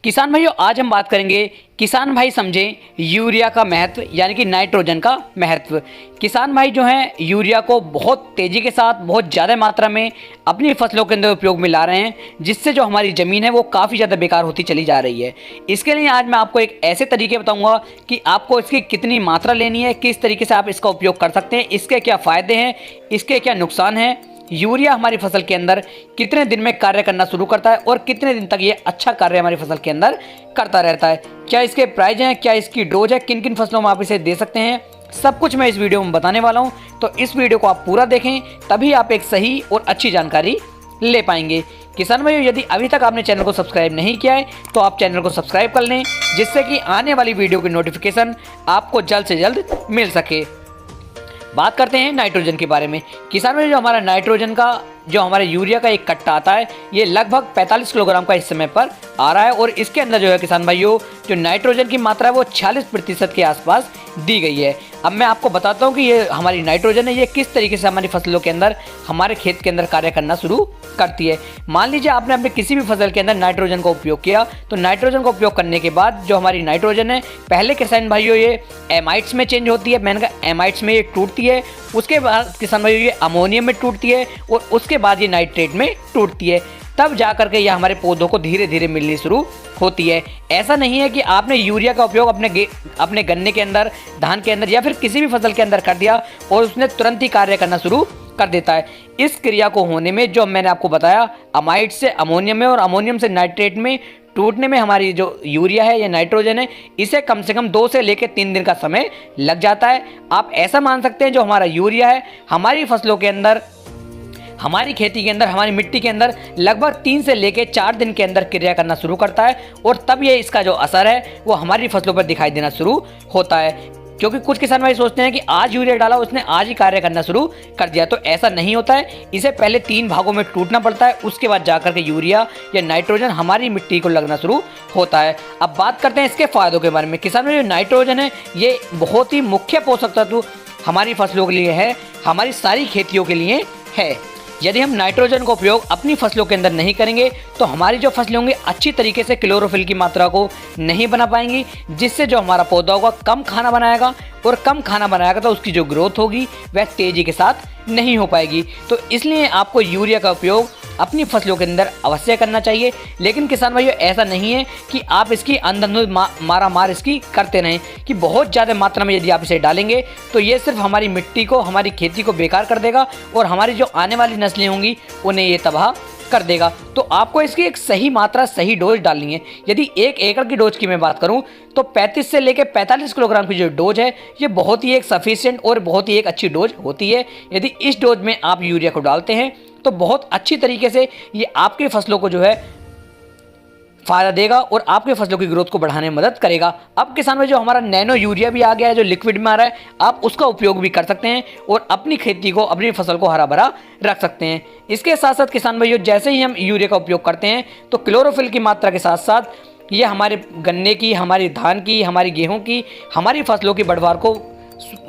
किसान भाइयों, आज हम बात करेंगे किसान भाई समझें यूरिया का महत्व यानी कि नाइट्रोजन का महत्व। किसान भाई जो हैं यूरिया को बहुत तेज़ी के साथ बहुत ज़्यादा मात्रा में अपनी फसलों के अंदर उपयोग में ला रहे हैं, जिससे जो हमारी ज़मीन है वो काफ़ी ज़्यादा बेकार होती चली जा रही है। इसके लिए आज मैं आपको एक ऐसे तरीके बताऊंगा कि आपको इसकी कितनी मात्रा लेनी है, किस तरीके से आप इसका उपयोग कर सकते हैं, इसके क्या फ़ायदे हैं, इसके क्या नुकसान हैं, यूरिया हमारी फसल के अंदर कितने दिन में कार्य करना शुरू करता है और कितने दिन तक ये अच्छा कार्य हमारी फसल के अंदर करता रहता है, क्या इसके प्राइस हैं, क्या इसकी डोज है, किन किन फसलों में आप इसे दे सकते हैं, सब कुछ मैं इस वीडियो में बताने वाला हूं। तो इस वीडियो को आप पूरा देखें, तभी आप एक सही और अच्छी जानकारी ले पाएंगे। किसान भाइयों, यदि अभी तक आपने चैनल को सब्सक्राइब नहीं किया है तो आप चैनल को सब्सक्राइब कर लें, जिससे कि आने वाली वीडियो की नोटिफिकेशन आपको जल्द से जल्द मिल सके। बात करते हैं नाइट्रोजन के बारे में। किसान भाई, जो हमारा नाइट्रोजन का जो हमारे यूरिया का एक कट्टा आता है, ये लगभग 45 किलोग्राम का इस समय पर आ रहा है और इसके अंदर जो है किसान भाइयों, जो नाइट्रोजन की मात्रा है वो 46% के आसपास दी गई है। अब मैं आपको बताता हूँ कि ये हमारी नाइट्रोजन है, ये किस तरीके से हमारी फसलों के अंदर, हमारे खेत के अंदर कार्य करना शुरू करती है। मान लीजिए आपने अपने किसी भी फसल के अंदर नाइट्रोजन का उपयोग किया, तो नाइट्रोजन का उपयोग करने के बाद जो हमारी नाइट्रोजन है, पहले किसान भाइयों ये एमाइड्स में चेंज होती है, मैंने कहा एमाइड्स में ये टूटती है, उसके बाद किसान भाइयों ये अमोनियम में टूटती है और उसके बाद ये नाइट्रेट में टूटती है। तब जा करके ये हमारे पौधों को धीरे धीरे मिलनी शुरू होती है। ऐसा नहीं है कि आपने यूरिया का उपयोग अपने गन्ने के अंदर, धान के अंदर या फिर किसी भी फसल के अंदर कर दिया और उसने तुरंत ही कार्य करना शुरू कर देता है। इस क्रिया को होने में, जो मैंने आपको बताया, अमाइड से अमोनियम में और अमोनियम से नाइट्रेट में टूटने में हमारी जो यूरिया है या नाइट्रोजन है, इसे कम से कम 2 से लेकर 3 दिन का समय लग जाता है। आप ऐसा मान सकते हैं जो हमारा यूरिया है हमारी फसलों के अंदर, हमारी खेती के अंदर, हमारी मिट्टी के अंदर लगभग 3 से लेकर 4 दिन के अंदर क्रिया करना शुरू करता है और तब ये इसका जो असर है वो हमारी फसलों पर दिखाई देना शुरू होता है। क्योंकि कुछ किसान भाई सोचते हैं कि आज यूरिया डाला, उसने आज ही कार्य करना शुरू कर दिया, तो ऐसा नहीं होता है। इसे पहले 3 भागों में टूटना पड़ता है, उसके बाद जाकर के यूरिया या नाइट्रोजन हमारी मिट्टी को लगना शुरू होता है। अब बात करते हैं इसके फायदों के बारे में। किसान भाई, जो नाइट्रोजन है ये बहुत ही मुख्य पोषक तत्व हमारी फसलों के लिए है, हमारी सारी खेतियों के लिए है। यदि हम नाइट्रोजन का उपयोग अपनी फसलों के अंदर नहीं करेंगे तो हमारी जो फसलें होंगी अच्छी तरीके से क्लोरोफिल की मात्रा को नहीं बना पाएंगी, जिससे जो हमारा पौधा होगा कम खाना बनाएगा और कम खाना बनाएगा तो उसकी जो ग्रोथ होगी वह तेज़ी के साथ नहीं हो पाएगी। तो इसलिए आपको यूरिया का उपयोग अपनी फसलों के अंदर अवश्य करना चाहिए। लेकिन किसान भाइयों, ऐसा नहीं है कि आप इसकी अंधाधुंध मार इसकी करते रहें कि बहुत ज़्यादा मात्रा में यदि आप इसे डालेंगे तो ये सिर्फ हमारी मिट्टी को, हमारी खेती को बेकार कर देगा और हमारी जो आने वाली नस्लें होंगी उन्हें ये तबाह कर देगा। तो आपको इसकी एक सही मात्रा, सही डोज डालनी है। यदि 1 एकड़ की डोज की मैं बात करूं तो 35 से लेकर 45 किलोग्राम की जो डोज है ये बहुत ही एक सफिशिएंट और बहुत ही एक अच्छी डोज होती है। यदि इस डोज में आप यूरिया को डालते हैं तो बहुत अच्छी तरीके से ये आपकी फसलों को जो है फायदा देगा और आपके फसलों की ग्रोथ को बढ़ाने में मदद करेगा। अब किसान भाई, जो हमारा नैनो यूरिया भी आ गया है, जो लिक्विड में आ रहा है, आप उसका उपयोग भी कर सकते हैं और अपनी खेती को, अपनी फसल को हरा भरा रख सकते हैं। इसके साथ साथ किसान भाइयों, जैसे ही हम यूरिया का उपयोग करते हैं तो क्लोरोफिल की मात्रा के साथ साथ ये हमारे गन्ने की, हमारी धान की, हमारी गेहूँ की, हमारी फसलों की बढ़वार को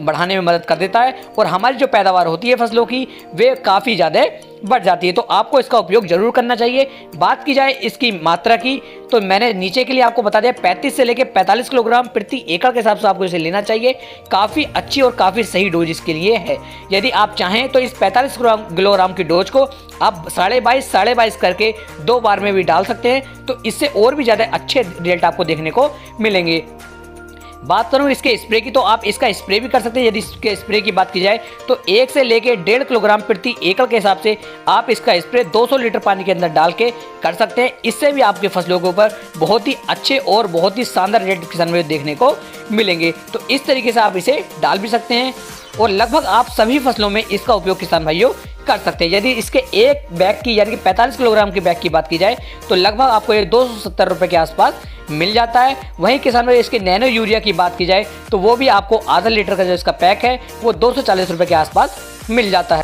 बढ़ाने में मदद कर देता है और हमारी जो पैदावार होती है फसलों की वे काफ़ी ज़्यादा बढ़ जाती है। तो आपको इसका उपयोग जरूर करना चाहिए। बात की जाए इसकी मात्रा की तो मैंने नीचे के लिए आपको बता दिया, 35 से लेकर 45 किलोग्राम प्रति एकड़ के हिसाब से आपको इसे लेना चाहिए। काफ़ी अच्छी और काफ़ी सही डोज इसके लिए है। यदि आप चाहें तो इस 45 किलोग्राम की डोज को आप 22.5 करके 2 बार में भी डाल सकते हैं, तो इससे और भी ज़्यादा अच्छे रिजल्ट आपको देखने को मिलेंगे। बात करूं इसके स्प्रे की तो आप इसका स्प्रे भी कर सकते हैं। यदि इसके स्प्रे की बात की जाए तो 1 से लेकर 1.5 किलोग्राम प्रति एकड़ के हिसाब से आप इसका स्प्रे 200 लीटर पानी के अंदर डाल के कर सकते हैं। इससे भी आपके फसलों के ऊपर बहुत ही अच्छे और बहुत ही शानदार रिजल्ट किसान भाइयों देखने को मिलेंगे। तो इस तरीके से आप इसे डाल भी सकते हैं और लगभग आप सभी फसलों में इसका उपयोग किसान भाइयों कर सकते हैं। यदि इसके एक बैग की यानी कि 45 किलोग्राम की बैग की बात की जाए तो लगभग आपको ये 270 रुपये के आसपास मिल जाता है। वहीं किसान भाई, इसके नैनो यूरिया की बात की जाए तो वो भी आपको आधा लीटर का जो इसका पैक है वो 240 रुपये के आसपास मिल जाता है।